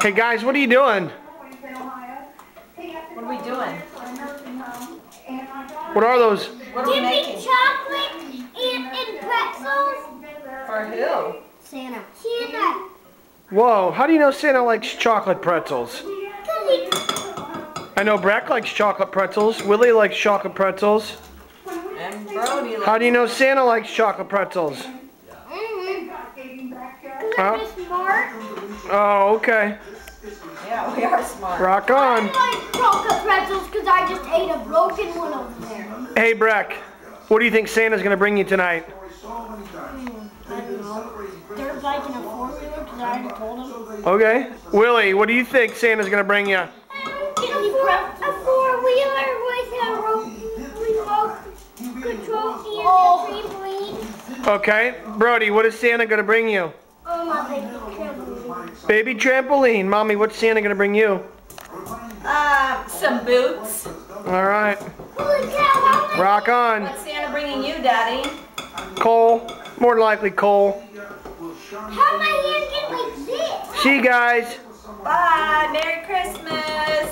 Hey guys, what are you doing? What are we doing? What are those? What are we making? Chocolate and pretzels. For who? Santa. Santa. Whoa, how do you know Santa likes chocolate pretzels? I know Breck likes chocolate pretzels. Willie likes chocolate pretzels. And Brody. How do you know Santa likes chocolate pretzels? Smart. Oh, okay. Yeah, we are smart. Rock on. I like chocolate pretzels because I just ate a broken one over there. Hey Breck, what do you think Santa's gonna bring you tonight? I don't know. Dirt bike and a four-wheeler because I already told him. Okay. Willie, what do you think Santa's gonna bring you? A four-wheeler with a remote control and a trampoline. Okay. Brody, what is Santa gonna bring you? Oh, my baby trampoline. Baby trampoline. Mommy, what's Santa gonna bring you? Some boots. All right. Holy cow, Rock on. What's Santa bringing you, Daddy? Coal. More than likely coal. how my hand get like this? See you guys. Bye. Merry Christmas.